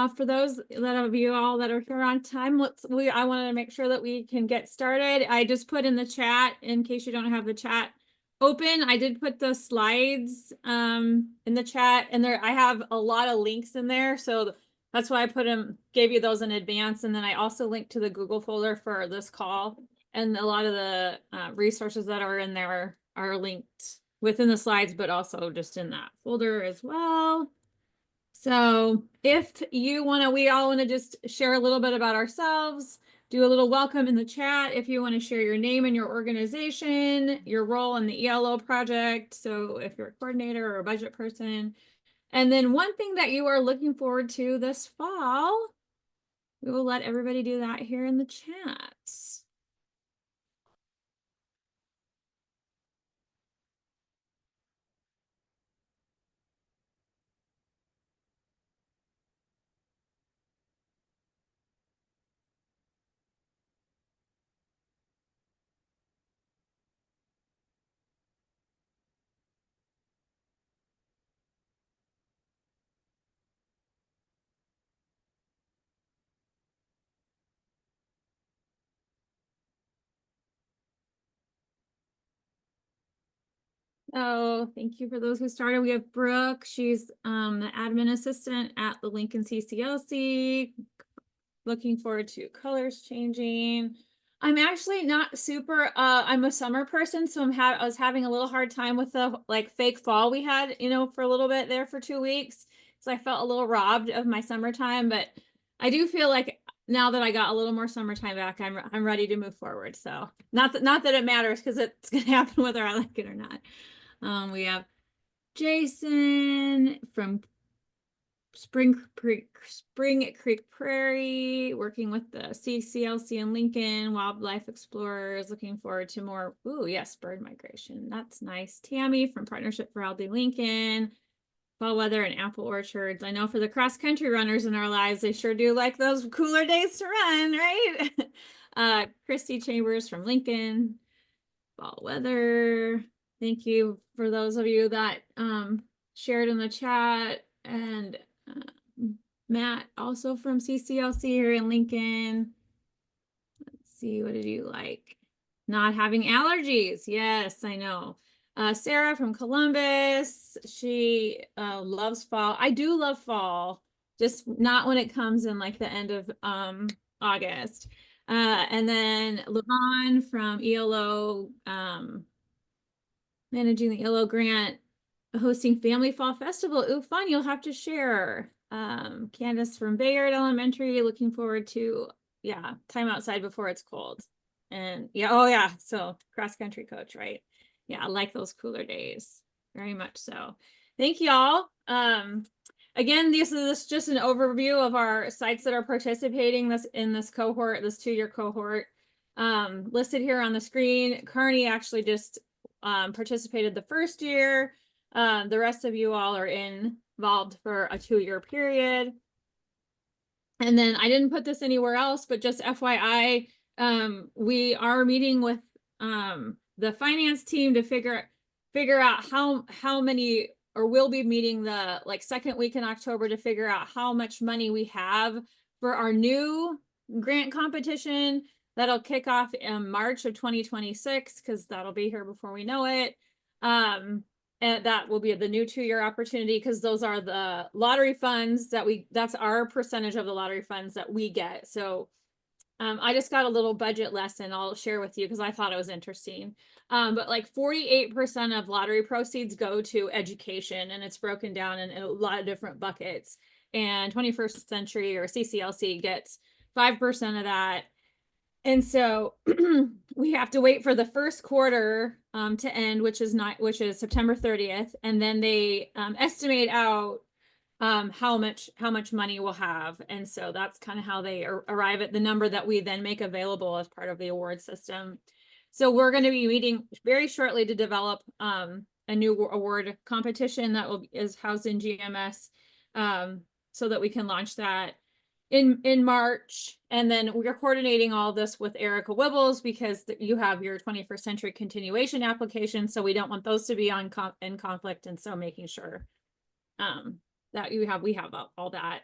for those of you all that are here on time, I wanted to make sure that we can get started. I just put in the chat, in case you don't have the chat open, I did put the slides in the chat, and I have a lot of links in there, so that's why I gave you those in advance. And then I also linked to the Google folder for this call, and a lot of the resources that are in there are linked within the slides, but also just in that folder as well. So if you want to, we all want to just share a little bit about ourselves, do a little welcome in the chat. If you want to share your name and your organization, your role in the ELO project. So if you're a coordinator or a budget person, and then one thing that you are looking forward to this fall, we will let everybody do that here in the chat. Oh, thank you for those who started. We have Brooke. She's the admin assistant at the Lincoln CCLC. Looking forward to colors changing. I'm actually not super, I'm a summer person, so I was having a little hard time with the fake fall we had, for a little bit there for 2 weeks. So I felt a little robbed of my summertime, but I do feel like now that I got a little more summertime back, I'm ready to move forward. So not that it matters, because it's gonna happen whether I like it or not. We have Jason from Spring Creek Prairie, working with the CCLC in Lincoln, Wildlife Explorers, looking forward to more. Ooh, yes, bird migration. That's nice. Tammy from Partnership for Aldi Lincoln, fall weather and apple orchards. I know for the cross country runners in our lives, they sure do like those cooler days to run, right? Christy Chambers from Lincoln, fall weather. Thank you for those of you that shared in the chat. And Matt, also from CCLC here in Lincoln. Let's see, what did you like? Not having allergies. Yes, I know. Sarah from Columbus. She loves fall. I do love fall, just not when it comes in like the end of August. And then Levon from ELO, managing the ELO grant, hosting Family Fall Festival. Ooh, fun. You'll have to share. Candace from Bayard Elementary, looking forward to, time outside before it's cold. And oh yeah, so cross country coach, right? Yeah, I like those cooler days very much so. Thank you all. Again, this is just an overview of our sites that are participating in this cohort, this 2-year cohort. Listed here on the screen. Kearney actually just participated the first year. The rest of you all are involved for a 2-year period. And then I didn't put this anywhere else, but just FYI, we are meeting with the finance team to figure out how many, or we'll be meeting the second week in October to figure out how much money we have for our new grant competition that'll kick off in March of 2026, because that'll be here before we know it. And that will be the new 2-year opportunity, because those are the lottery funds that's our percentage of the lottery funds that we get. So I just got a little budget lesson I'll share with you, because I thought it was interesting. But 48% of lottery proceeds go to education, and it's broken down in a lot of different buckets. And 21st Century, or CCLC, gets 5% of that. And so we have to wait for the first quarter to end, which is September 30th, and then they estimate out how much money we'll have. And so that's kind of how they arrive at the number that we then make available as part of the award system. So we're going to be meeting very shortly to develop a new award competition that is housed in GMS, so that we can launch that in March. And then we're coordinating all this with Erica Wibbles, because you have your 21st Century continuation application, so we don't want those to be in conflict. And so making sure that we have all that.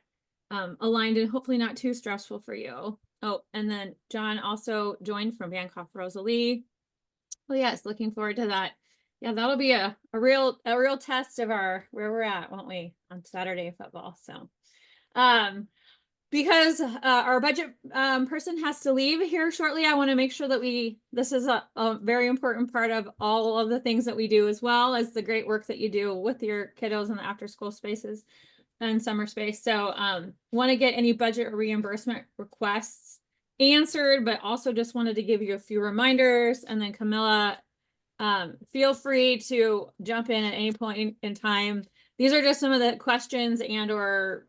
aligned and hopefully not too stressful for you. Oh, and then John also joined from Bancroft Rosalie. Well, yes, looking forward to that. Yeah, that'll be a real test of where we're at, won't we, on Saturday football. So because our budget person has to leave here shortly, I want to make sure that this is a very important part of all of the things that we do, as well as the great work that you do with your kiddos in the after school spaces and summer space. So want to get any budget or reimbursement requests answered, but also just wanted to give you a few reminders. And then Camilla, feel free to jump in at any point in time. These are just some of the questions and or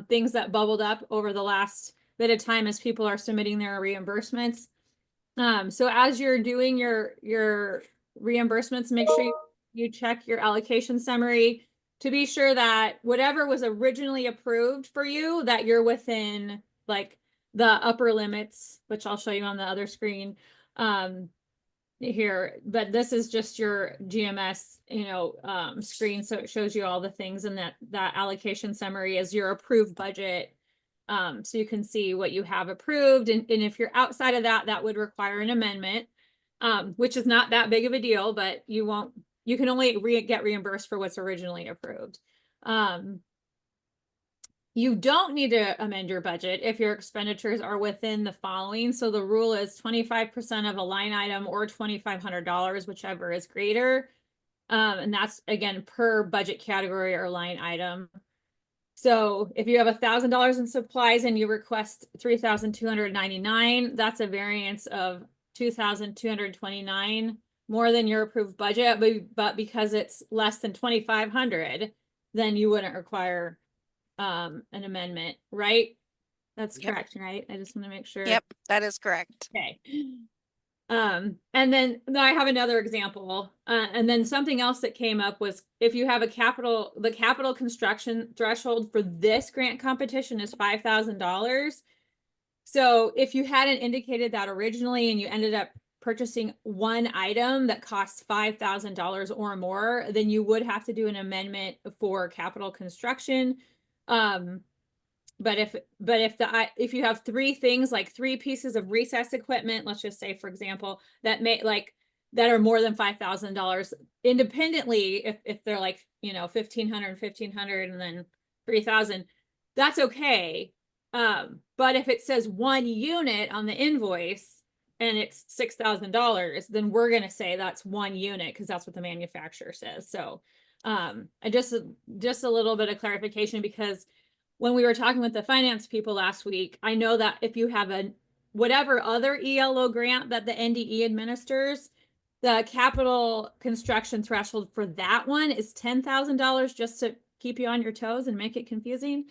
things that bubbled up over the last bit of time as people are submitting their reimbursements. So as you're doing your reimbursements, make sure you check your allocation summary to be sure that whatever was originally approved for you, that you're within like the upper limits, which I'll show you on the other screen here. But this is just your GMS, screen. So it shows you all the things in that allocation summary is your approved budget. So you can see what you have approved. And if you're outside of that, that would require an amendment, which is not that big of a deal, but you can only get reimbursed for what's originally approved. You don't need to amend your budget if your expenditures are within the following. So the rule is 25% of a line item or $2,500, whichever is greater. And that's again per budget category or line item. So if you have $1,000 in supplies and you request $3,299, that's a variance of $2,229 more than your approved budget. But because it's less than $2,500, then you wouldn't require an amendment, right? That's correct, right? I just want to make sure. Yep, that is correct. Okay. And then I have another example. And then something else that came up was if you have the capital construction threshold for this grant competition is $5,000. So if you hadn't indicated that originally and you ended up purchasing one item that costs $5,000 or more, then you would have to do an amendment for capital construction. But if you have three things, like three pieces of recess equipment, let's just say, for example, that are more than $5,000 independently, if they're like, $1,500 and then 3,000, that's okay. But if it says one unit on the invoice and it's $6,000, then we're going to say that's one unit because that's what the manufacturer says. So just a little bit of clarification, because when we were talking with the finance people last week, I know that if you have whatever other ELO grant that the NDE administers, the capital construction threshold for that one is $10,000, just to keep you on your toes and make it confusing.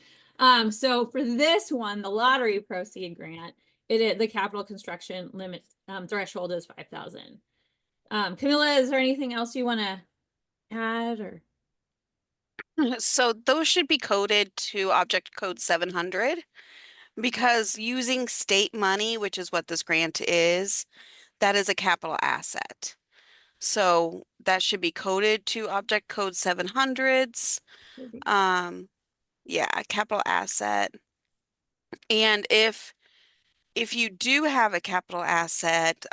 So for this one, the lottery proceed grant, the capital construction limit threshold is $5,000. Camilla, is there anything else you want to add or? So those should be coded to object code 700 because using state money, which is what this grant is, that is a capital asset. So that should be coded to object code 700s. Yeah, capital asset. And if you do have a capital asset,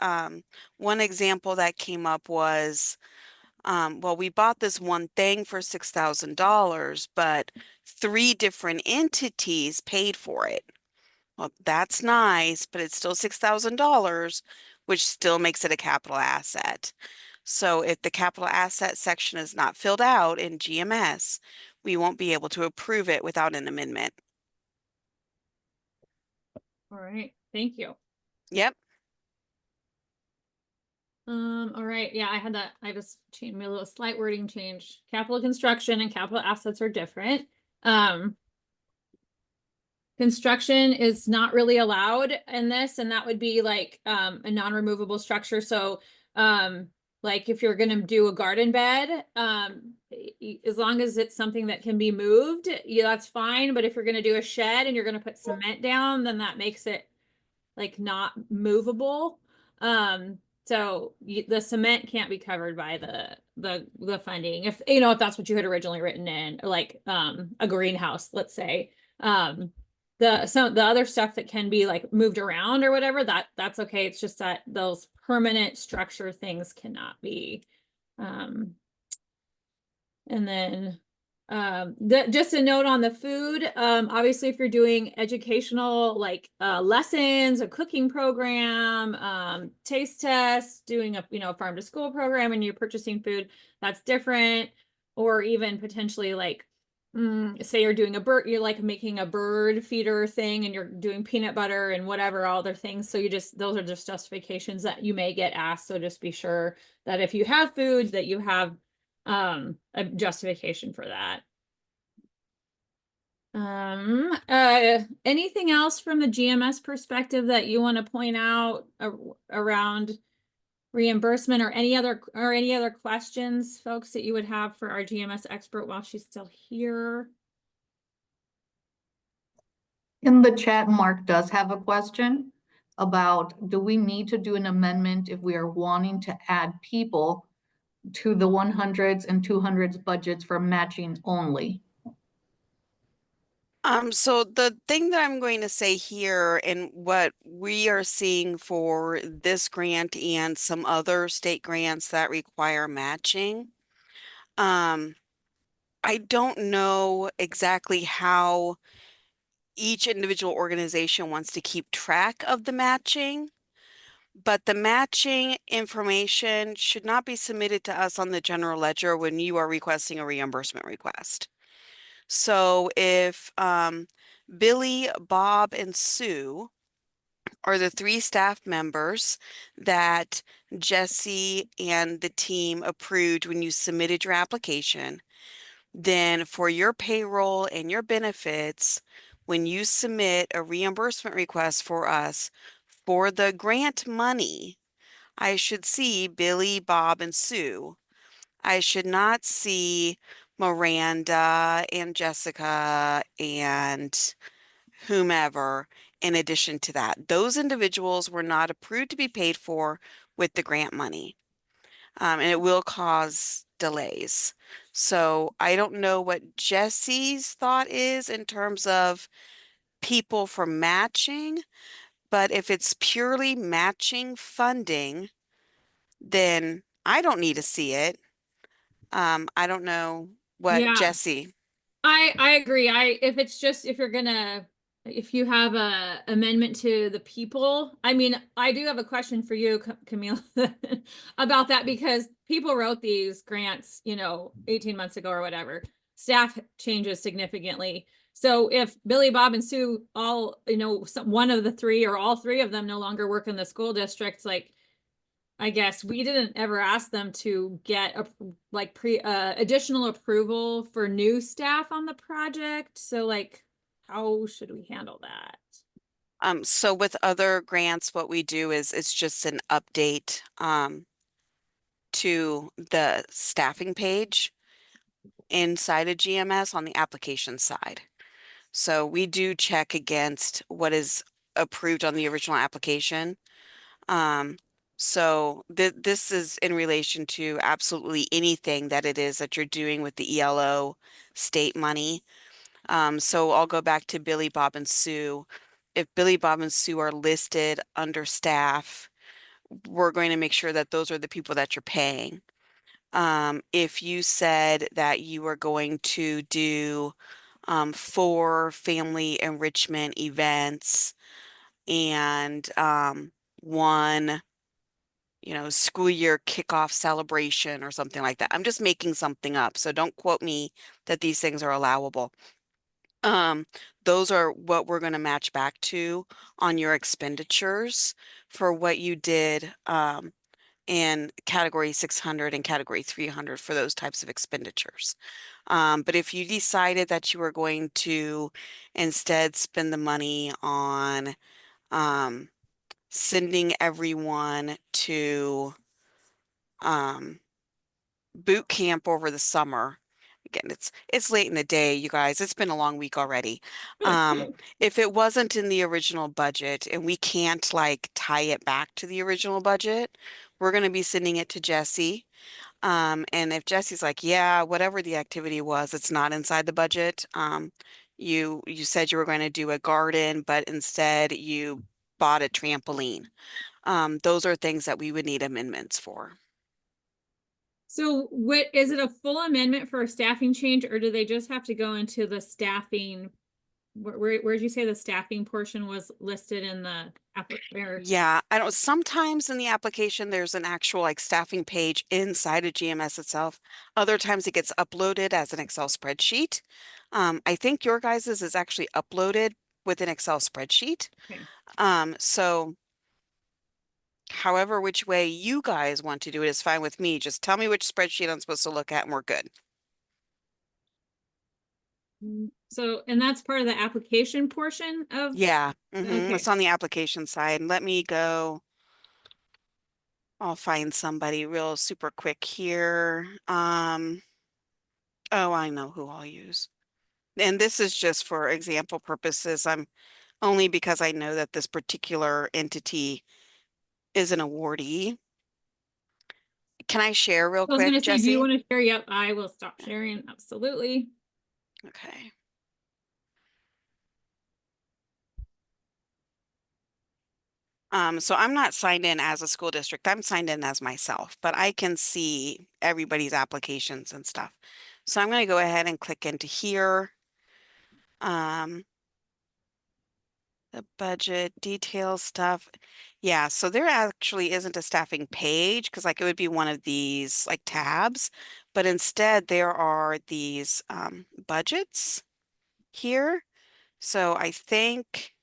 one example that came up was well, we bought this one thing for $6,000, but 3 different entities paid for it. Well, that's nice, but it's still $6,000, which still makes it a capital asset. So if the capital asset section is not filled out in GMS, we won't be able to approve it without an amendment. All right, thank you. Yep. All right. Yeah, I just made a little slight wording change. Capital construction and capital assets are different. Construction is not really allowed in this, and that would be like a non-removable structure. So like if you're gonna do a garden bed, as long as it's something that can be moved, yeah, that's fine. But if you're gonna do a shed and you're gonna put cement down, then that makes it like not movable. So the cement can't be covered by the funding if if that's what you had originally written in, like a greenhouse, let's say. the other stuff that can be like moved around or whatever, that's okay. It's just that those permanent structure things cannot be. Um, and then just a note on the food. Obviously, if you're doing educational like lessons, a cooking program, taste tests, doing a farm to school program, and you're purchasing food, that's different. Or even potentially like say you're doing you're like making a bird feeder thing and you're doing peanut butter and whatever other things. So those are just justifications that you may get asked. So just be sure that if you have food that you have a justification for that. Anything else from the GMS perspective that you want to point out around reimbursement or any other questions, folks, that you would have for our GMS expert while she's still here? In the chat, Mark does have a question about, do we need to do an amendment if we are wanting to add people to the 100s and 200s budgets for matching only? So the thing that I'm going to say here and what we are seeing for this grant and some other state grants that require matching, um, I don't know exactly how each individual organization wants to keep track of the matching, but the matching information should not be submitted to us on the general ledger when you are requesting a reimbursement request. So if Billy, Bob, and Sue are the three staff members that Jesse and the team approved when you submitted your application, then for your payroll and your benefits, when you submit a reimbursement request for us for the grant money, I should see Billy, Bob, and Sue. I should not see Miranda and Jessica and whomever in addition to that. Those individuals were not approved to be paid for with the grant money. And it will cause delays. So I don't know what Jesse's thought is in terms of people for matching, but if it's purely matching funding, then I don't need to see it. I don't know what Yeah, Jesse. I agree. If you have a amendment to the people, I mean, I do have a question for you, Camille, about that because people wrote these grants, 18 months ago or whatever. Staff changes significantly. So if Billy, Bob, and Sue all, one of the three or all three of them no longer work in the school districts, like I guess we didn't ever ask them to get additional approval for new staff on the project. So like, how should we handle that? So with other grants, what we do is it's just an update to the staffing page inside of GMS on the application side. So we do check against what is approved on the original application. So this is in relation to absolutely anything that it is that you're doing with the ELO state money. So I'll go back to Billy, Bob, and Sue. If Billy, Bob, and Sue are listed under staff, we're going to make sure that those are the people that you're paying. If you said that you were going to do 4 family enrichment events and one, school year kickoff celebration or something like that. I'm just making something up, so don't quote me that these things are allowable. Um, those are what we're going to match back to on your expenditures for what you did in category 600 and category 300 for those types of expenditures. But if you decided that you were going to instead spend the money on sending everyone to boot camp over the summer. Again, it's late in the day, you guys. It's been a long week already. If it wasn't in the original budget and we can't like tie it back to the original budget, we're going to be sending it to Jesse. And if Jesse's like, yeah, whatever the activity was, it's not inside the budget, you said you were going to do a garden, but instead you bought a trampoline. Those are things that we would need amendments for. So what, is it a full amendment for a staffing change, or do they just have to go into the staffing? Where'd you say the staffing portion was listed in the application? Yeah, I don't, sometimes in the application, there's an actual like staffing page inside of GMS itself. Other times it gets uploaded as an Excel spreadsheet. I think your guys's is actually uploaded with an Excel spreadsheet. Okay. So however, which way you guys want to do it is fine with me. Just tell me which spreadsheet I'm supposed to look at and we're good. So, and that's part of the application portion of? Yeah, Okay. it's on the application side. Let me go. I'll find somebody real super quick here. Oh, I know who I'll use. And this is just for example purposes. I'm only because I know that this particular entity is an awardee. Can I share real I was quick, gonna say, do you Jesse? want to share? Yep, I will stop sharing. Absolutely. Okay. So I'm not signed in as a school district. I'm signed in as myself, but I can see everybody's applications and stuff. So I'm going to go ahead and click into here. The budget details stuff. Yeah, so there actually isn't a staffing page because like it would be one of these like tabs, but instead there are these budgets here. So I think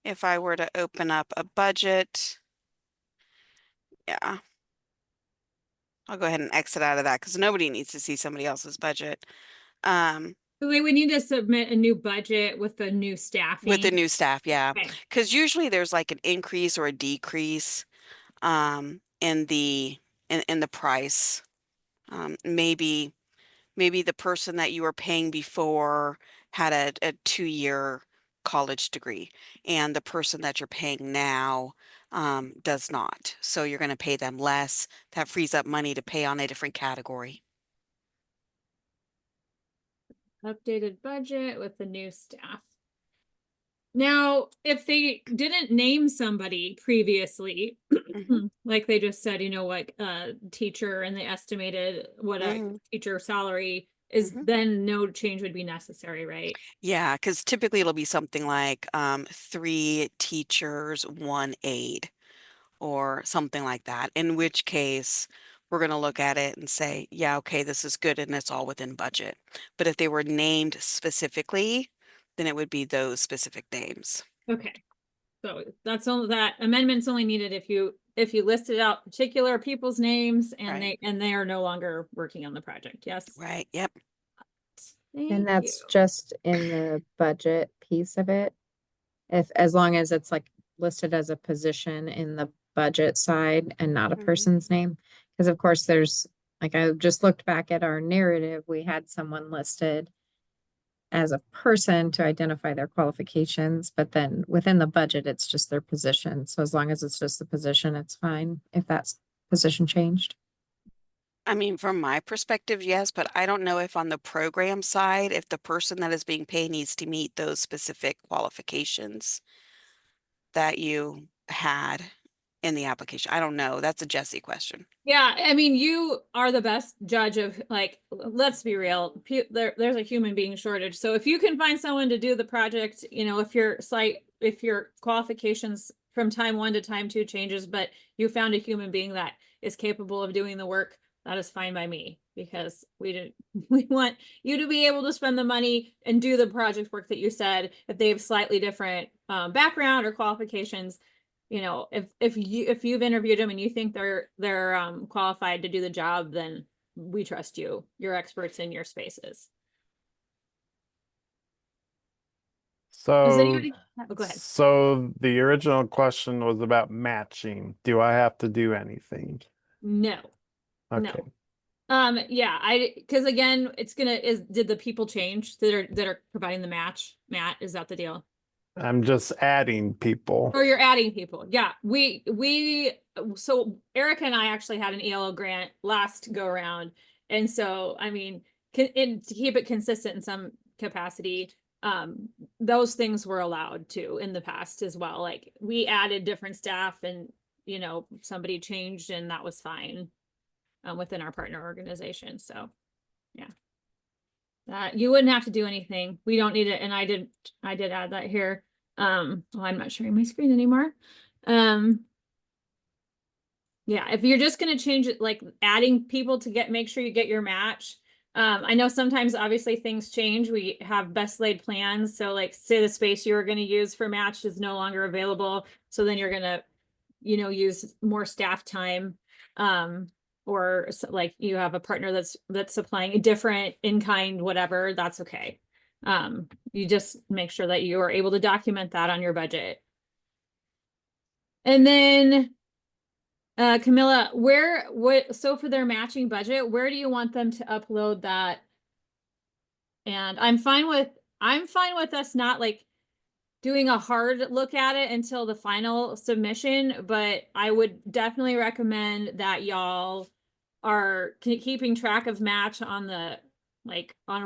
if I were to open up a budget, yeah, I'll go ahead and exit out of that because nobody needs to see somebody else's budget. So they would need to submit a new budget with the new staffing. With the new staff, yeah. Okay. Because usually there's like an increase or a decrease in the price. Maybe the person that you were paying before had a 2-year college degree, and the person that you're paying now does not. So you're going to pay them less. That frees up money to pay on a different category. Updated budget with the new staff. Now, if they didn't name somebody previously, Mhm. like they just said, you know, like teacher, and they estimated what a Mhm. teacher salary is, Mhm. then no change would be necessary, right? Yeah, because typically it'll be something like 3 teachers, 1 aide, or something like that, in which case we're going to look at it and say, yeah, okay, this is good and it's all within budget. But if they were named specifically, then it would be those specific names. Okay. So that's only, that amendment's only needed if you listed out particular people's names and Right. they are no longer working on the project. Yes. Right. Yep. Thank And that's you. just in the budget piece of it. If, as long as it's like listed as a position in the budget side and not a Mhm. person's name. Because of course there's, like, I just looked back at our narrative, we had someone listed as a person to identify their qualifications, but then within the budget, it's just their position. So as long as it's just the position, it's fine if that's position changed. I mean, from my perspective, yes, but I don't know if on the program side, if the person that is being paid needs to meet those specific qualifications that you had in the application. I don't know. That's a Jesse question. Yeah, I mean, you are the best judge of, like, let's be real. There's a human being shortage. So if you can find someone to do the project, you know, if your qualifications from time 1 to time 2 changes, but you found a human being that is capable of doing the work, that is fine by me, because we want you to be able to spend the money and do the project work that you said. If they have slightly different background or qualifications, you know, if you've interviewed them and you think they're qualified to do the job, then we trust you. You're experts in your spaces. Does So, anybody? Oh, go ahead. so the original question was about matching. Do I have to do anything? No, Okay. no. Yeah, because again, did the people change that are providing the match? Matt, is that the deal? I'm just adding people. Or you're adding people? Yeah, so Erica and I actually had an ELO grant last go around, and so I mean, to keep it consistent in some capacity, those things were allowed too in the past as well. Like we added different staff and, you know, somebody changed and that was fine within our partner organization. So yeah. You wouldn't have to do anything. We don't need it. And I did add that here. Well, I'm not sharing my screen anymore. Yeah, if you're just gonna change it, like adding people to make sure you get your match. I know sometimes obviously things change. We have best laid plans. So like say the space you were gonna use for match is no longer available. So then you're gonna, you know, use more staff time. Or like you have a partner that's supplying a different in-kind, whatever, that's okay. You just make sure that you are able to document that on your budget. And then Camilla, so for their matching budget, where do you want them to upload that? And I'm fine with us not like doing a hard look at it until the final submission, but I would definitely recommend that y'all are keeping track of match on a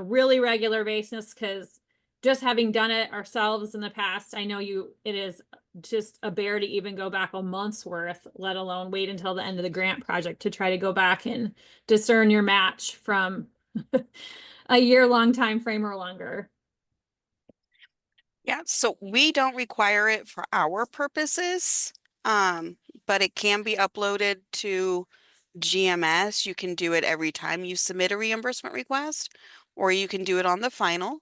really regular basis, because just having done it ourselves in the past, I know it is just a bear to even go back a month's worth, let alone wait until the end of the grant project to try to go back and discern your match from a year-long time frame or longer. Yeah, so we don't require it for our purposes, but it can be uploaded to GMS. You can do it every time you submit a reimbursement request, or you can do it on the final.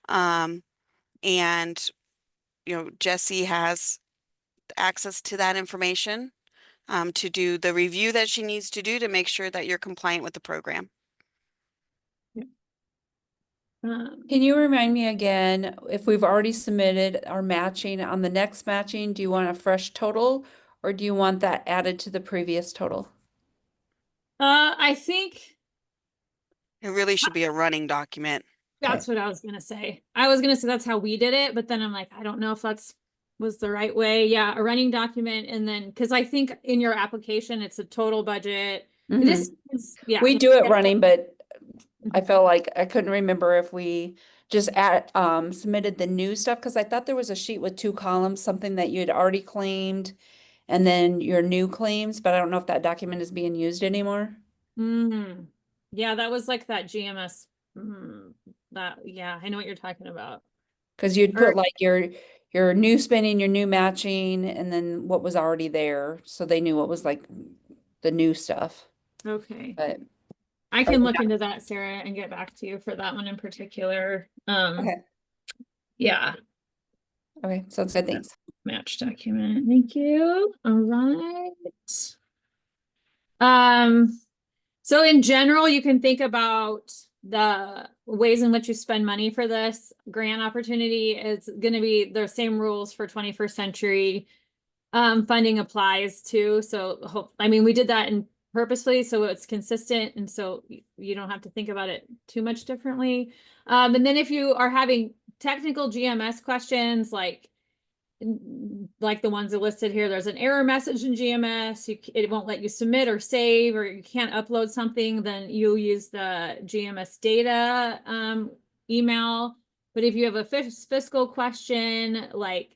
And you know, Jesse has access to that information to do the review that she needs to do to make sure that you're compliant with the program. Can you remind me again, if we've already submitted our matching on the next matching, do you want a fresh total or do you want that added to the previous total? I think It really should be a running document. that's what I was gonna say. I was gonna say that's how we did it, but then I'm like, I don't know if was the right way. Yeah, a running document, and then because I think in your application it's a total budget. Yeah, We do it running, but I felt like I couldn't remember if we just submitted the new stuff, because I thought there was a sheet with 2 columns, something that you had already claimed and then your new claims, but I don't know if that document is being used anymore. Yeah, that was like that GMS. Yeah, I know what you're talking about. Because you'd put like your new spending, your new matching, and then what was already there, so they knew what was like the new stuff. Okay. But I can look into that, Sarah, and get back to you for that one in particular. okay. Yeah. Okay, sounds good. Thanks. Match document. Thank you. All right. So in general, you can think about the ways in which you spend money for this grant opportunity. It's going to be the same rules for 21st century. Funding applies too. So I mean, we did that purposefully so it's consistent, and so you don't have to think about it too much differently. And then if you are having technical GMS questions like the ones that listed here, there's an error message in GMS, it won't let you submit or save, or you can't upload something, then you'll use the GMS data email. But if you have a fiscal question, like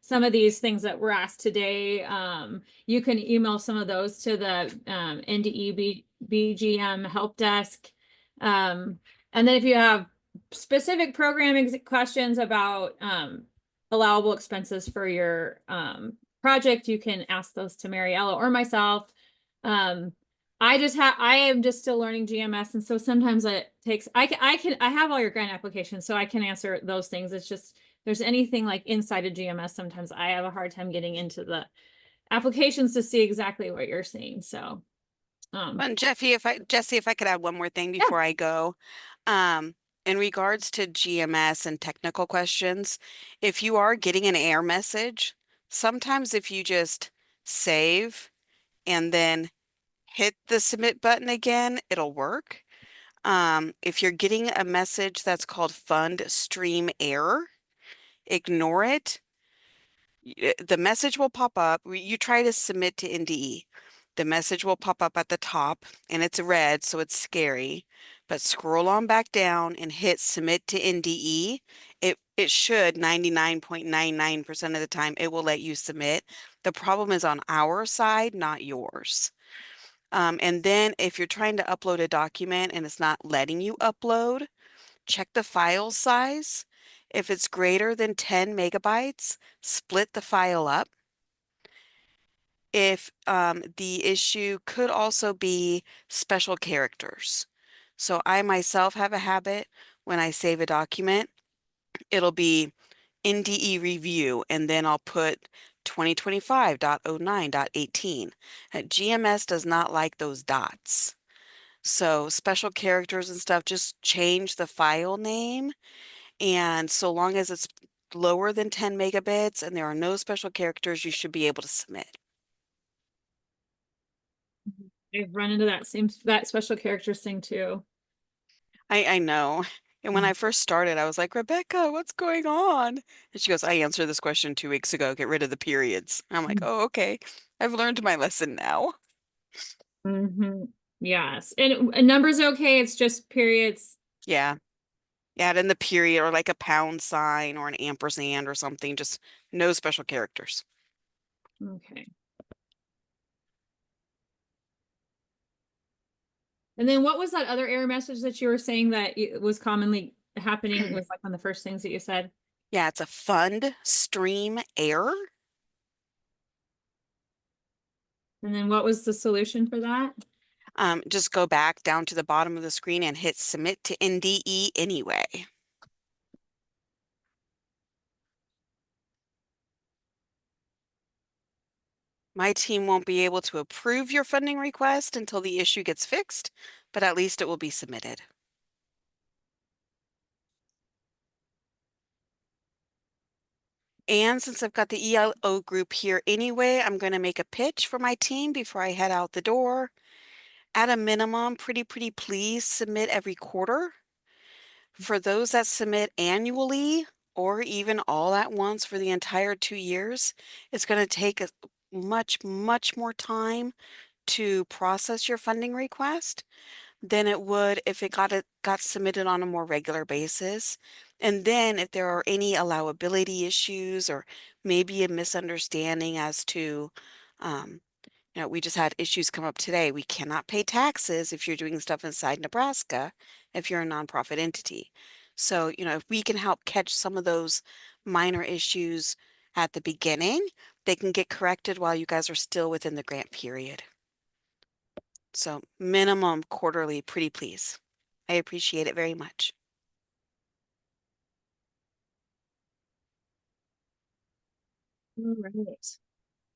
some of these things that were asked today, you can email some of those to the NDE BGM help desk. And then if you have specific programming questions about allowable expenses for your project, you can ask those to Mariella or myself. I am just still learning GMS, and so sometimes it takes, I have all your grant applications, so I can answer those things. It's just, if there's anything like inside of GMS, sometimes I have a hard time getting into the applications to see exactly what you're seeing. So And Jesse, if I could add one more thing before I go. In regards to GMS and technical questions, if you are getting an error message, sometimes if you just save and then hit the submit button again, it'll work. If you're getting a message that's called fund stream error, ignore it. The message will pop up. You try to submit to NDE. The message will pop up at the top and it's red, so it's scary. But scroll on back down and hit submit to NDE. it should 99.99% of the time it will let you submit. The problem is on our side, not yours. And then if you're trying to upload a document and it's not letting you upload, check the file size. If it's greater than 10 megabytes, split the file up. If the issue could also be special characters. So I myself have a habit when I save a document, it'll be NDE review, and then I'll put 2025.09.18. GMS does not like those dots. So special characters and stuff, just change the file name. And so long as it's lower than 10 megabits and there are no special characters, you should be able to submit. I've run into that special characters thing too. I know. And when I first started, I was like, Rebecca, what's going on? And she goes, I answered this question 2 weeks ago. Get rid of the periods. I'm like, oh, okay. I've learned my lesson now. Yes. And a number's okay. It's just periods. Yeah. Add in the period or like a pound sign or an ampersand or something. Just no special characters. Okay. And then what was that other error message that you were saying that was commonly happening was like one of the first things that you said? Yeah, it's a fund stream error. And then what was the solution for that? Just go back down to the bottom of the screen and hit submit to NDE anyway. My team won't be able to approve your funding request until the issue gets fixed, but at least it will be submitted. And since I've got the ELO group here anyway, I'm going to make a pitch for my team before I head out the door. At a minimum, pretty please submit every quarter. For those that submit annually or even all at once for the entire 2 years, it's going to take a much more time to process your funding request than it would if it got submitted on a more regular basis. And then if there are any allowability issues or maybe a misunderstanding as to, we just had issues come up today. We cannot pay taxes if you're doing stuff inside Nebraska if you're a nonprofit entity. So, if we can help catch some of those minor issues at the beginning, they can get corrected while you guys are still within the grant period. So minimum quarterly, pretty please. I appreciate it very much. All right.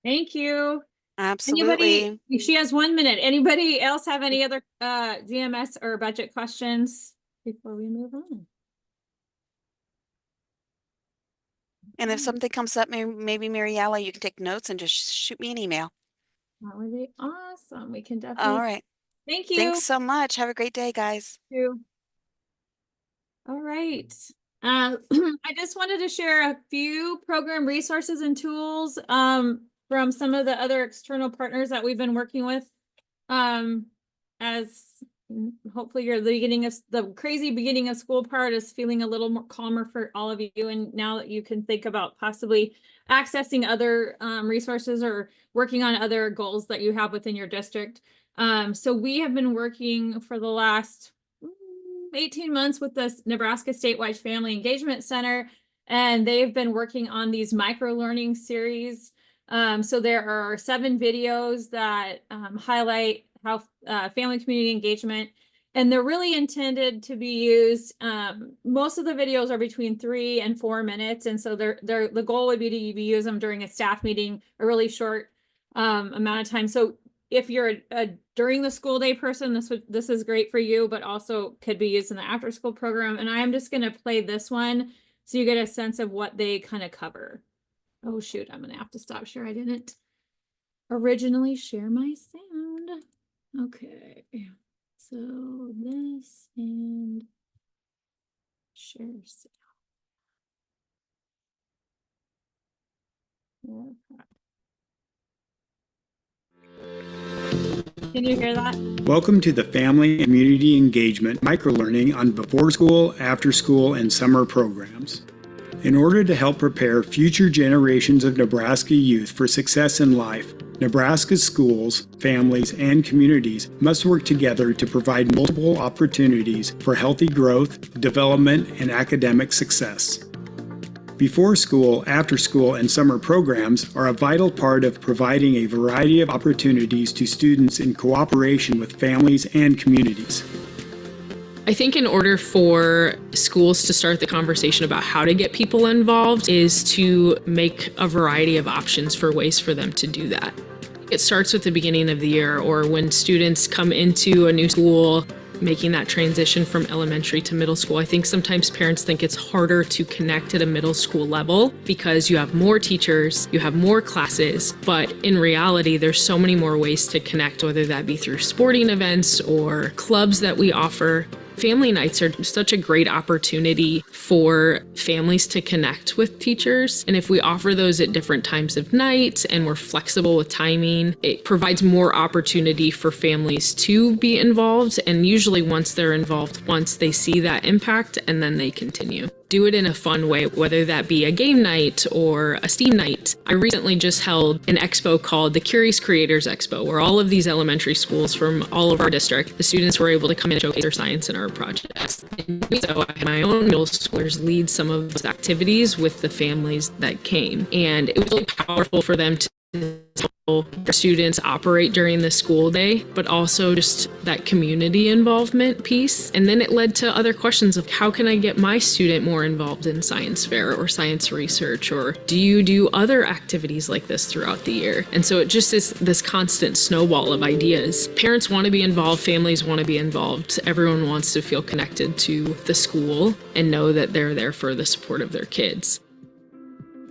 Thank you. Absolutely. Anybody, she has 1 minute. Anybody else have any other GMS or budget questions before we move on? And if something comes up, maybe Mariella, you can take notes and just shoot me an email. That would be awesome. We can All definitely. right. Thank you. Thanks so much. Have a great day, guys. Thank you. All right. I just wanted to share a few program resources and tools from some of the other external partners that we've been working with. As hopefully the crazy beginning of school part is feeling a little more calmer for all of you. And now that you can think about possibly accessing other resources or working on other goals that you have within your district. So we have been working for the last 18 months with the Nebraska Statewide Family Engagement Center, and they've been working on these micro learning series. So there are 7 videos that highlight how family community engagement, and they're really intended to be used. Most of the videos are between 3 and 4 minutes, and so the goal would be to use them during a staff meeting, a really short amount of time. So if you're a during the school day person, this is great for you, but also could be used in the after school program. And I am just going to play this one so you get a sense of what they kind of cover. Oh shoot, I'm going to have to stop share. I didn't originally share my sound. Okay, so this and share sound. Okay. Can you hear that? Welcome to the Family and Community Engagement Microlearning on before school, after school, and summer programs. In order to help prepare future generations of Nebraska youth for success in life, Nebraska's schools, families, and communities must work together to provide multiple opportunities for healthy growth, development, and academic success. Before school, after school, and summer programs are a vital part of providing a variety of opportunities to students in cooperation with families and communities. I think in order for schools to start the conversation about how to get people involved is to make a variety of options for ways for them to do that. It starts with the beginning of the year or when students come into a new school, making that transition from elementary to middle school. I think sometimes parents think it's harder to connect at a middle school level because you have more teachers, you have more classes, but in reality, there's so many more ways to connect, whether that be through sporting events or clubs that we offer. Family nights are such a great opportunity for families to connect with teachers. And if we offer those at different times of night and we're flexible with timing, it provides more opportunity for families to be involved. And usually once they're involved, once they see that impact, and then they continue. Do it in a fun way, whether that be a game night or a STEAM night. I recently just held an expo called the Curious Creators Expo, where all of these elementary schools from all of our district, the students were able to come in and showcase their science and art projects. And so I had my own middle schoolers lead some of those activities with the families that came. And it was really powerful for them to their students operate during the school day, but also just that community involvement piece. And then it led to other questions of how can I get my student more involved in science fair or science research, or do you do other activities like this throughout the year? And so it just is this constant snowball of ideas. Parents want to be involved, families want to be involved, everyone wants to feel connected to the school and know that they're there for the support of their kids.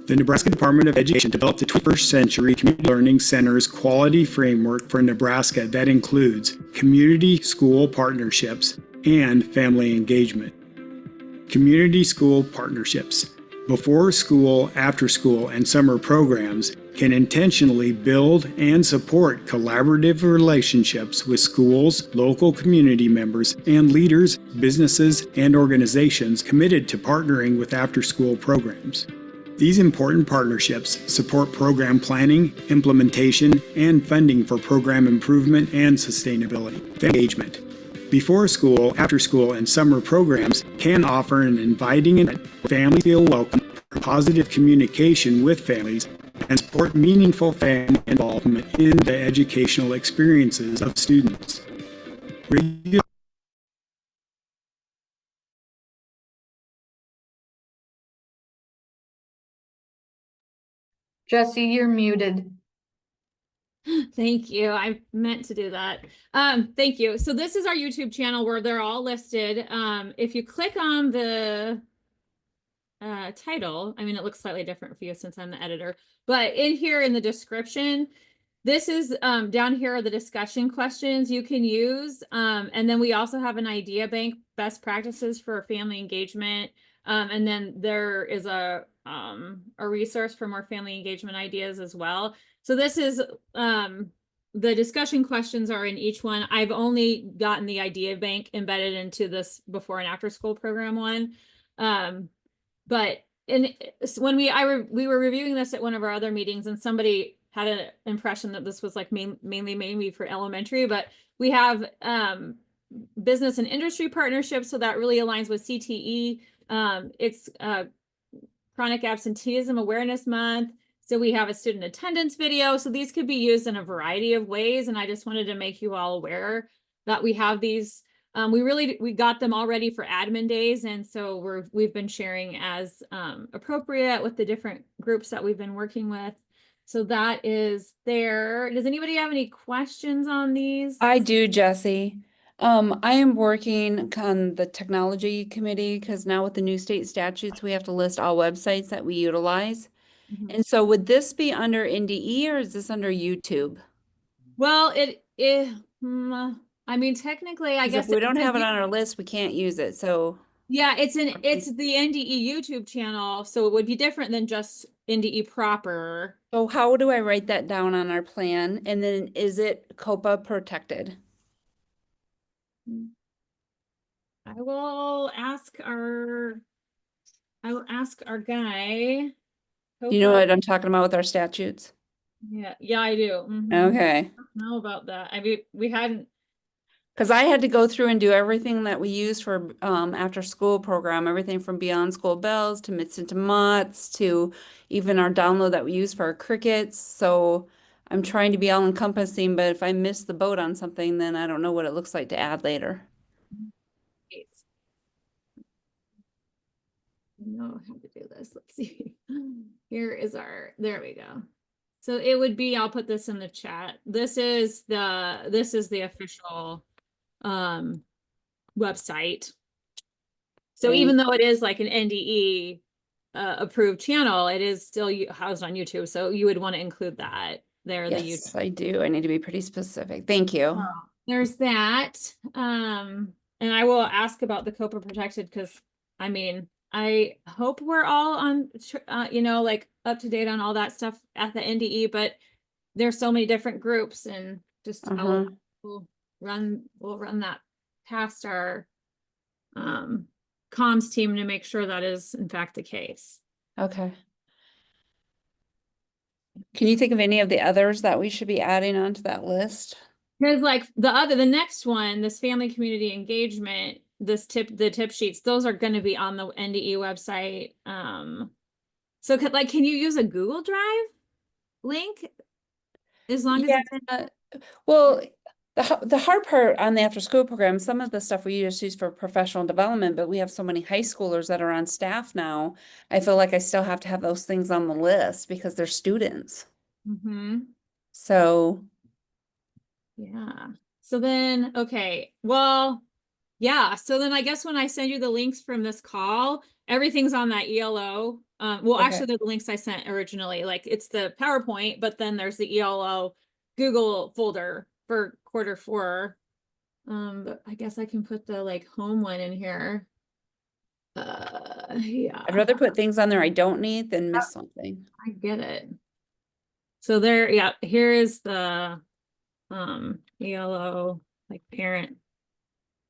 The Nebraska Department of Education developed the 21st Century Community Learning Center's quality framework for Nebraska that includes community school partnerships and family engagement. Community school partnerships, before school, after school, and summer programs can intentionally build and support collaborative relationships with schools, local community members, and leaders, businesses, and organizations committed to partnering with after-school programs. These important partnerships support program planning, implementation, and funding for program improvement and sustainability. Engagement. Before school, after school, and summer programs can offer an inviting environment where families feel welcome, positive communication with families, and support meaningful family involvement in the educational experiences of students. Jesse, you're muted. Thank you. I meant to do that. Thank you. So this is our YouTube channel where they're all listed. If you click on the title, I mean, it looks slightly different for you since I'm the editor, but in here in the description, this is down here are the discussion questions you can use. And then we also have an idea bank, best practices for family engagement. And then there is a resource for more family engagement ideas as well. So this is the discussion questions are in each one. I've only gotten the idea bank embedded into this before and after school program one. But when we were reviewing this at one of our other meetings, and somebody had an impression that this was like mainly for elementary, but we have business and industry partnerships, so that really aligns with CTE. It's Chronic Absenteeism Awareness Month. So we have a student attendance video. So these could be used in a variety of ways. And I just wanted to make you all aware that we have these. We got them all ready for admin days. And so we've been sharing as appropriate with the different groups that we've been working with. So that is there. Does anybody have any questions on these? I do, Jesse. I am working on the technology committee because now with the new state statutes, we have to list all websites that we utilize. Mhm. And so would this be under NDE or is this under YouTube? Well, I mean, technically, I 'Cause guess if we don't the have it on our list, we can't use it. So yeah, it's the NDE YouTube channel, so it would be different than just NDE proper. so how do I write that down on our plan? And then is it COPA protected? I will ask our I will ask our guy. Do you know Copa. what I'm talking about with our statutes? Yeah, I do. Mhm. Okay. I don't know about that. I mean, we hadn't. Because I had to go through and do everything that we use for after school program, everything from Beyond School Bells to Mitts into Motts to even our download that we use for our crickets. So I'm trying to be all encompassing, but if I miss the boat on something, then I don't know what it looks like to add later. I know how to do this. Let's see. Here is there we go. So it would be, I'll put this in the chat. This is the official website. So even though it is like an NDE approved channel, it is still housed on YouTube. So you would want to include that there. Yes, I do. I need to be pretty specific. Thank you. There's that. And I will ask about the COPA protected because I mean, I hope we're all on, you know, like up to date on all that stuff at the NDE, but there's so many different groups and just we'll run that past our comms team to make sure that is in fact the case. Okay. Can you think of any of the others that we should be adding onto that list? Because like the next one, this family community engagement, the tip sheets, those are going to be on the NDE website. So like, can you use a Google Drive link as long as it's well, the hard part on the after school program, some of the stuff we just use for professional development, but we have so many high schoolers that are on staff now. I feel like I still have to have those things on the list because they're students. So yeah. So then, okay, well, yeah. So then I guess when I send you the links from this call, everything's on that ELO. Well, actually, they're the links I sent originally. Like it's the PowerPoint, but then there's the ELO Google folder for Q4. But I guess I can put the like home one in here. Yeah. I'd rather put things on there I don't need than miss something. I get it. So there, yeah, here is the ELO like parent.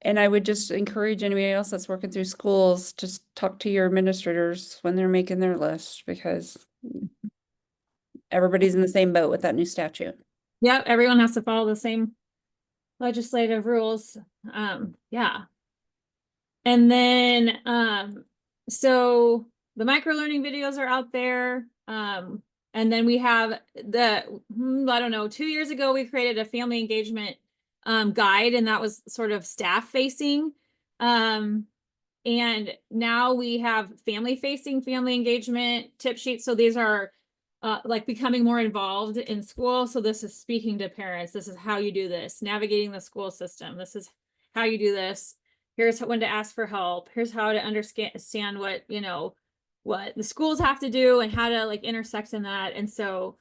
And I would just encourage anybody else that's working through schools, just talk to your administrators when they're making their list because everybody's in the same boat with that new statute. Yeah, everyone has to follow the same legislative rules. Yeah. And then so the micro learning videos are out there. And then we have I don't know, 2 years ago we created a family engagement guide, and that was sort of staff facing. And now we have family facing family engagement tip sheets. So these are like becoming more involved in school. So this is speaking to parents. This is how you do this, navigating the school system. This is how you do this. Here's when to ask for help. Here's how to understand what, you know, what the schools have to do and how to like intersect in that. And so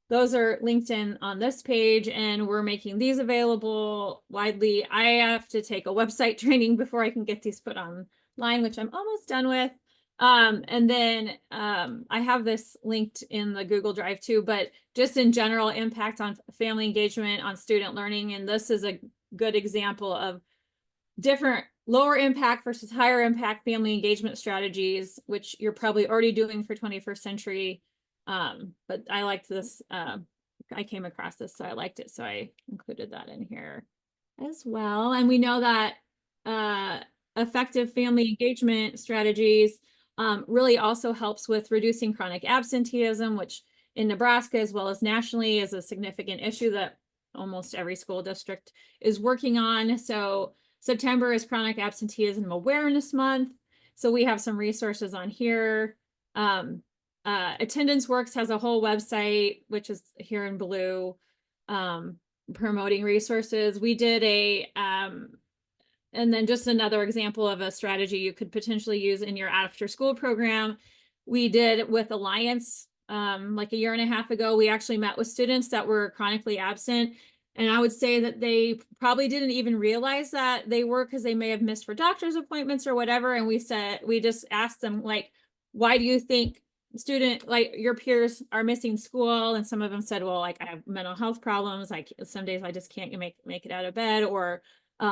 those are linked in on this page, and we're making these available widely. I have to take a website training before I can get these put online, which I'm almost done with. And then I have this linked in the Google Drive too, but just in general impact on family engagement, on student learning. And this is a good example of different lower impact versus higher impact family engagement strategies, which you're probably already doing for 21st century. But I liked this. I came across this, so I liked it. So I included that in here as well. And we know that effective family engagement strategies really also helps with reducing chronic absenteeism, which in Nebraska as well as nationally is a significant issue that almost every school district is working on. So September is Chronic Absenteeism Awareness Month. So we have some resources on here. Attendance Works has a whole website, which is here in blue, promoting resources. We did and then just another example of a strategy you could potentially use in your after school program. We did with Alliance, like a year and a half ago, we actually met with students that were chronically absent. And I would say that they probably didn't even realize that they were, because they may have missed for doctor's appointments or whatever. And we just asked them, like, why do you think like your peers are missing school? And some of them said, well, like I have mental health problems. Like some days I just can't make it out of bed, or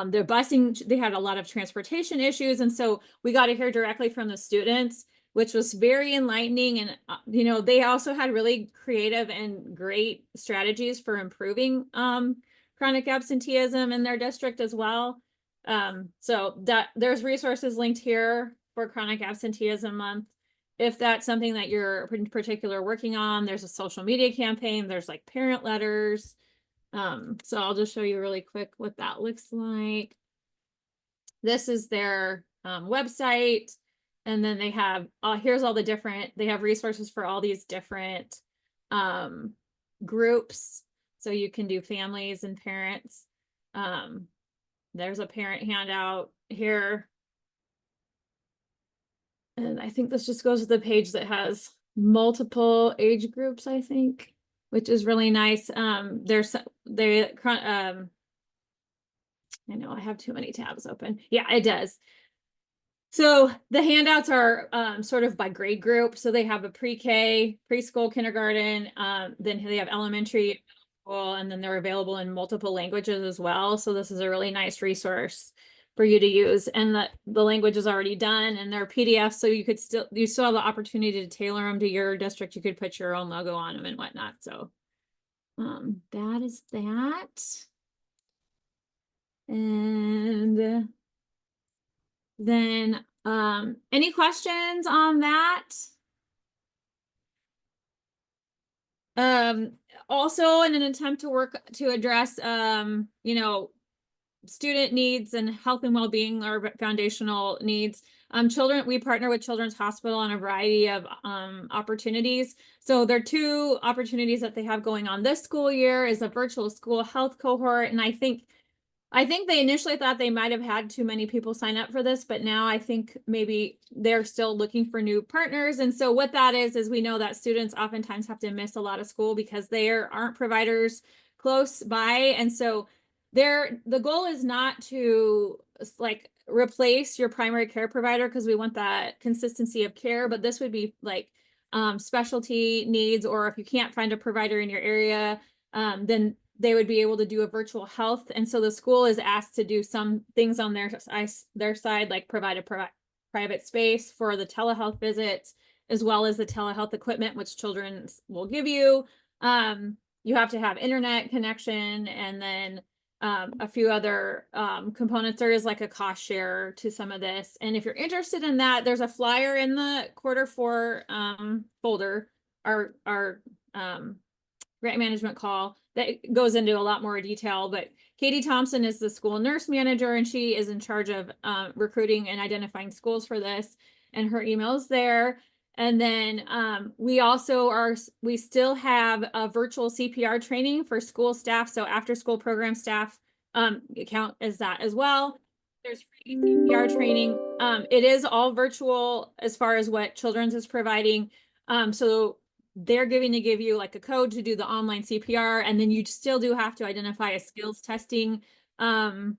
their busing, they had a lot of transportation issues. And so we got to hear directly from the students. which was very enlightening. And, you know, they also had really creative and great strategies for improving chronic absenteeism in their district as well. So that there's resources linked here for Chronic Absenteeism Month. If that's something that you're in particular working on, there's a social media campaign, there's like parent letters. So I'll just show you really quick what that looks like. This is their website. And then they have, here's all the different, they have resources for all these different groups. So you can do families and parents. There's a parent handout here. And I think this just goes to the page that has multiple age groups, I think, which is really nice. I know I have too many tabs open. Yeah, it does. So the handouts are sort of by grade group. So they have a pre-K, preschool, kindergarten, then they have elementary, school, and then they're available in multiple languages as well. So this is a really nice resource for you to use. And the language is already done and they're PDFs. So you still have the opportunity to tailor them to your district. You could put your own logo on them and whatnot. So that is that. And then any questions on that? Also in an attempt to work to address you know, student needs and health and well-being are foundational needs. We partner with Children's Hospital on a variety of opportunities. So there are 2 opportunities that they have going on this school year is a virtual school health cohort. And I think they initially thought they might have had too many people sign up for this, but now I think maybe they're still looking for new partners. And so what that is we know that students oftentimes have to miss a lot of school because there aren't providers close by. And so the goal is not to like replace your primary care provider because we want that consistency of care, but this would be like specialty needs, or if you can't find a provider in your area, then they would be able to do a virtual health. And so the school is asked to do some things on their side, like provide a private space for the telehealth visits, as well as the telehealth equipment, which children will give you. You have to have internet connection, and then a few other components. There is like a cost share to some of this. And if you're interested in that, there's a flyer in the Q4 folder, our grant management call that goes into a lot more detail. But Katie Thompson is the school nurse manager, and she is in charge of recruiting and identifying schools for this, and her email's there. And then we still have a virtual CPR training for school staff. So after school program staff count as that as well. There's free CPR training. It is all virtual as far as what Children's is providing. So they're going to give you like a code to do the online CPR, and then you still do have to identify a skills testing a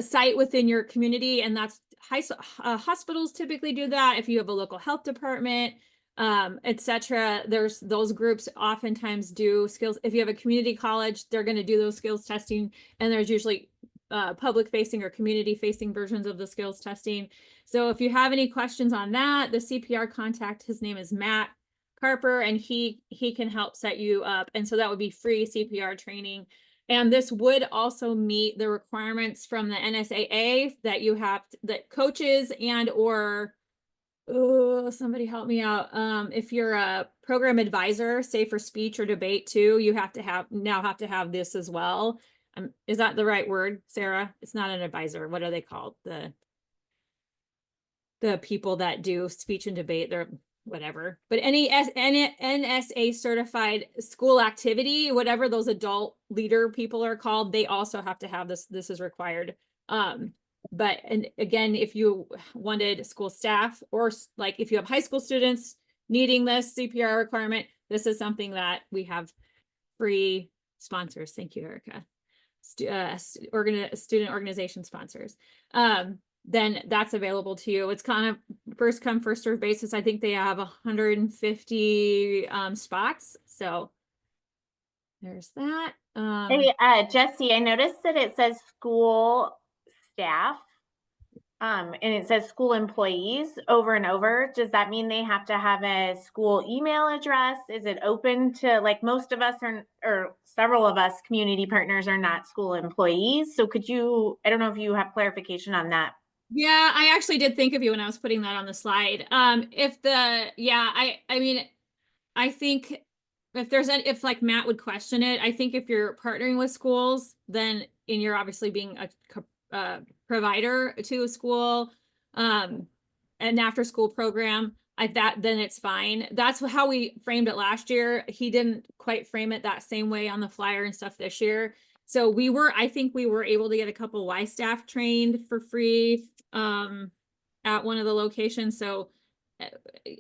site within your community, and that's hospitals typically do that. If you have a local health department, etc., there's those groups oftentimes do skills. If you have a community college, they're going to do those skills testing, and there's usually public facing or community facing versions of the skills testing. So if you have any questions on that, the CPR contact, his name is Matt Carper, and he can help set you up. And so that would be free CPR training. And this would also meet the requirements from the NSAA that you have that coaches and or somebody help me out. If you're a program advisor, say for speech or debate too, you have to have this as well. Is that the right word, Sarah? It's not an advisor. What are they called? The people that do speech and debate, they're whatever. But any NSA certified school activity, whatever those adult leader people are called, they also have to have this. This is required. But and again, if you wanted school staff, or like if you have high school students needing this CPR requirement, this is something that we have free sponsors. Thank you, Erica. Student organization sponsors. Then that's available to you. It's kind of first come, first served basis. I think they have 150 spots. So there's that. Hey, Jesse, I noticed that it says school staff and it says school employees over and over. Does that mean they have to have a school email address? Is it open to, like, most of us are, or several of us community partners are not school employees? So could you, I don't know if you have clarification on that. Yeah, I actually did think of you when I was putting that on the slide. I mean, I think if like Matt would question it, I think if you're partnering with schools, then, and you're obviously being a provider to a school, an after school program, then it's fine. That's how we framed it last year. He didn't quite frame it that same way on the flyer and stuff this year. So I think we were able to get a couple Y staff trained for free, at one of the locations. So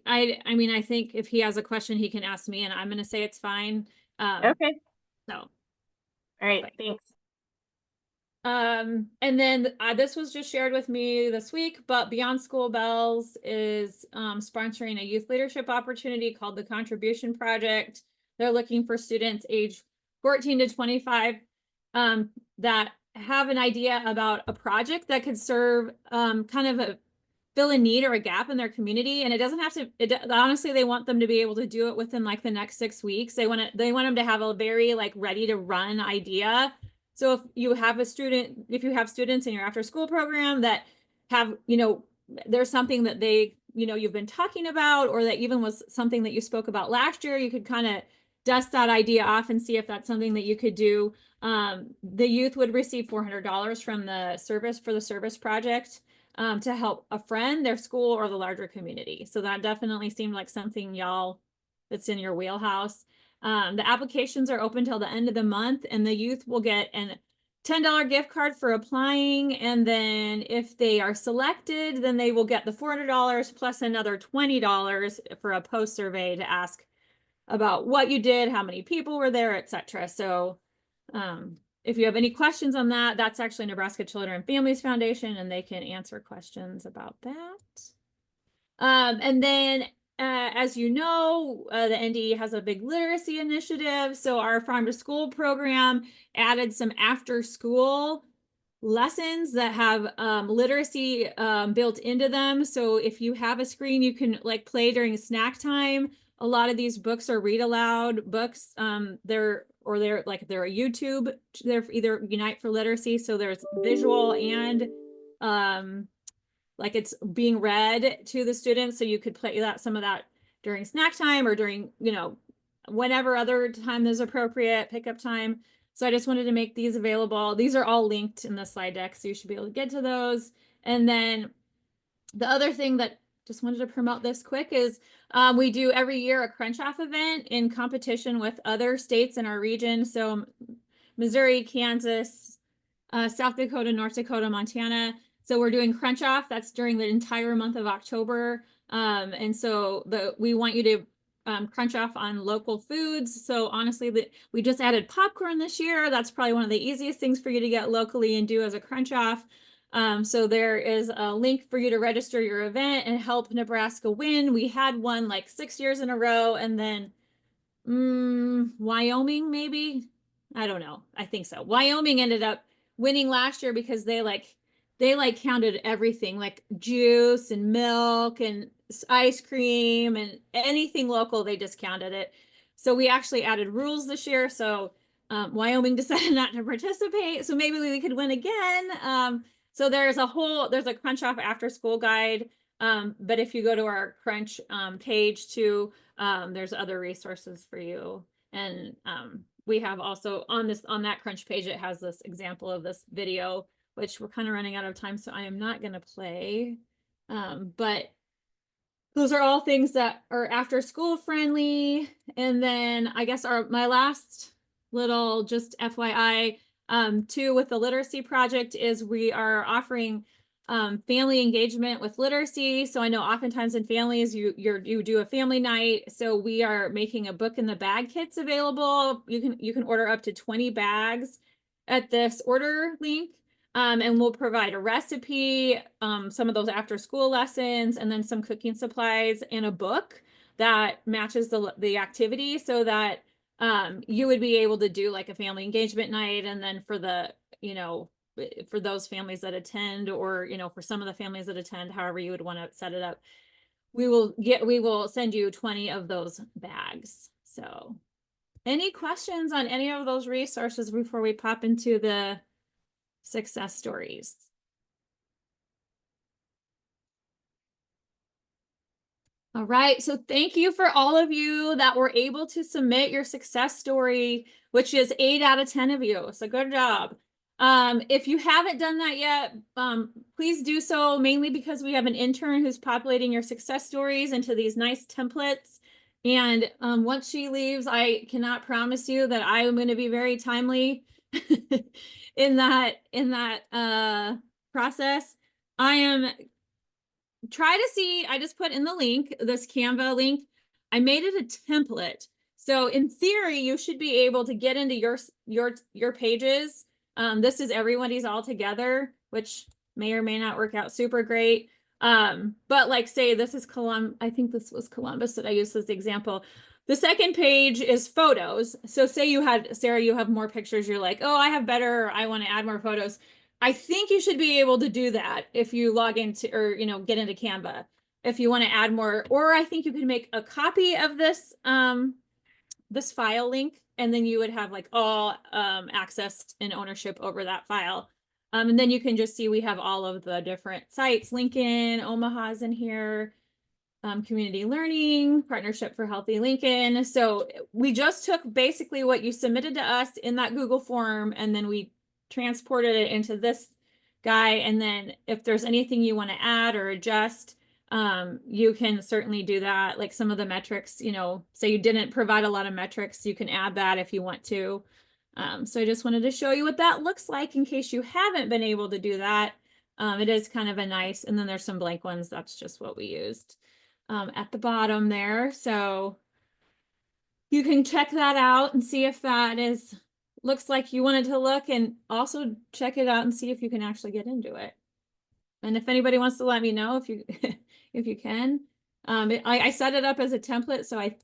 I mean, I think if he has a question, he can ask me and I'm going to say it's fine. Okay. So, All right. But- Thanks. and then this was just shared with me this week, but Beyond School Bells is sponsoring a youth leadership opportunity called the Contribution Project. They're looking for students age 14 to 25 that have an idea about a project that could serve kind of fill a need or a gap in their community. And it doesn't have to, honestly, they want them to be able to do it within like the next 6 weeks. They want them to have a very like ready to run idea. So if you have students in your after school program that have, there's something that they, you've been talking about, or that even was something that you spoke about last year, you could kind of dust that idea off and see if that's something that you could do. The youth would receive $400 from the service project to help a friend, their school, or the larger community. So that definitely seemed like something that's in your wheelhouse. The applications are open till the end of the month, and the youth will get a $10 gift card for applying. And then if they are selected, then they will get the $400 plus another $20 for a post survey to ask about what you did, how many people were there, etc. So if you have any questions on that, that's actually Nebraska Children and Families Foundation, and they can answer questions about that. And then, as you know, the NDE has a big literacy initiative. So our Farm to School program added some after school lessons that have literacy built into them. So if you have a screen, you can like play during snack time. A lot of these books are read aloud books. They're a YouTube. They're either Unite for Literacy. So there's visual and like it's being read to the students. So you could play some of that during snack time or during, whenever other time is appropriate, pickup time. So I just wanted to make these available. These are all linked in the slide deck, so you should be able to get to those. And then the other thing that just wanted to promote this quick is we do every year a crunch off event in competition with other states in our region. So Missouri, Kansas, South Dakota, North Dakota, Montana. So we're doing crunch off. That's during the entire month of October. And so we want you to crunch off on local foods. So honestly, we just added popcorn this year. That's probably one of the easiest things for you to get locally and do as a crunch off. So there is a link for you to register your event and help Nebraska win. We had one like 6 years in a row, and then Wyoming, maybe. I don't know. I think so. Wyoming ended up winning last year because they counted everything, like juice and milk and ice cream and anything local. They discounted it. So we actually added rules this year. So Wyoming decided not to participate. So maybe we could win again. So there's a crunch off after school guide. But if you go to our crunch page too, there's other resources for you. And we have also on that crunch page, it has this example of this video, which we're kind of running out of time, so I am not going to play. But those are all things that are after school friendly. And then I guess my last little just FYI too with the literacy project is we are offering family engagement with literacy. So I know oftentimes in families you do a family night. So we are making a book in the bag kits available. You can order up to 20 bags at this order link. And we'll provide a recipe, some of those after school lessons, and then some cooking supplies and a book that matches the activity so that you would be able to do like a family engagement night. And then for the, for those families that attend, or, you know, for some of the families that attend, however you would want to set it up, we will send you 20 of those bags. So any questions on any of those resources before we pop into the success stories? All right, so thank you for all of you that were able to submit your success story, which is 8 out of 10 of you. So good job. If you haven't done that yet, please do so, mainly because we have an intern who's populating your success stories into these nice templates. And once she leaves, I cannot promise you that I am going to be very timely in that process. Try to see, I just put in the link, this Canva link. I made it a template. So in theory, you should be able to get into your pages. This is everybody's all together, which may or may not work out super great. But like say this is I think this was Columbus that I used as the example. The second page is photos. So say you had, Sarah, you have more pictures. You're like, oh, I have better, I want to add more photos. I think you should be able to do that if you log into, or, you know, get into Canva, if you want to add more, or I think you can make a copy of this, this file link, and then you would have like all, access and ownership over that file. And then you can just see, we have all of the different sites, Lincoln, Omaha's in here, community learning, partnership for healthy Lincoln. So we just took basically what you submitted to us in that Google form, and then we transported it into this guy. And then if there's anything you want to add or adjust, you can certainly do that. Like some of the metrics, you know, say you didn't provide a lot of metrics, you can add that if you want to. So I just wanted to show you what that looks like in case you haven't been able to do that. It is kind of a nice, and then there's some blank ones. That's just what we used at the bottom there. So you can check that out and see if that looks like you wanted to look, and also check it out and see if you can actually get into it. And if anybody wants to let me know if you if you can. I set it up as a template, so I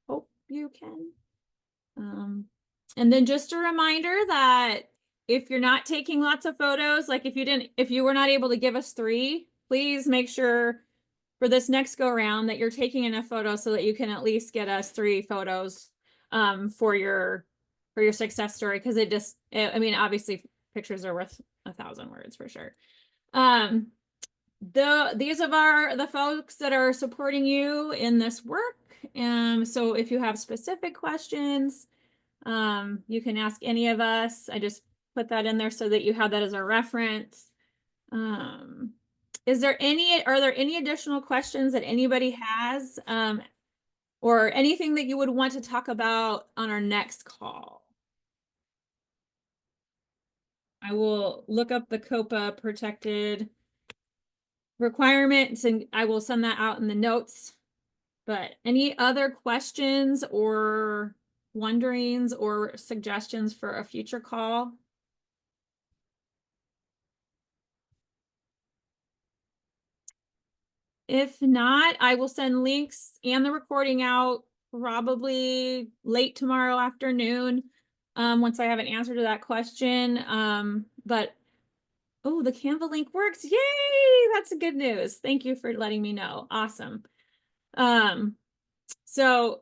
hope you can. And then just a reminder that if you're not taking lots of photos, like if you were not able to give us 3, please make sure for this next go around that you're taking enough photos so that you can at least get us 3 photos for your success story. Because I mean, obviously pictures are worth 1,000 words for sure. These are the folks that are supporting you in this work. So if you have specific questions, you can ask any of us. I just put that in there so that you have that as a reference. Are there any additional questions that anybody has, or anything that you would want to talk about on our next call? I will look up the COPA protected requirements, and I will send that out in the notes. But any other questions or wonderings or suggestions for a future call? If not, I will send links and the recording out probably late tomorrow afternoon, once I have an answer to that question. But oh, the Canva link works. Yay! That's good news. Thank you for letting me know. Awesome. So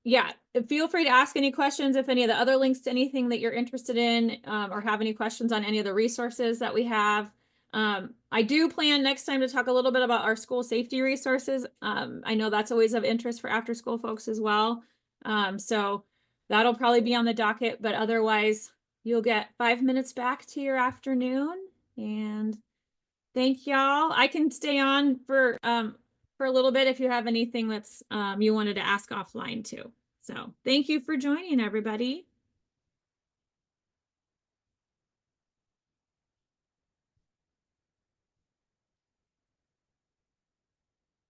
yeah, feel free to ask any questions if any of the other links to anything that you're interested in, or have any questions on any of the resources that we have. I do plan next time to talk a little bit about our school safety resources. I know that's always of interest for after school folks as well. So that'll probably be on the docket, but otherwise you'll get 5 minutes back to your afternoon. And thank y'all. I can stay on for a little bit if you have anything that's you wanted to ask offline too. So thank you for joining, everybody.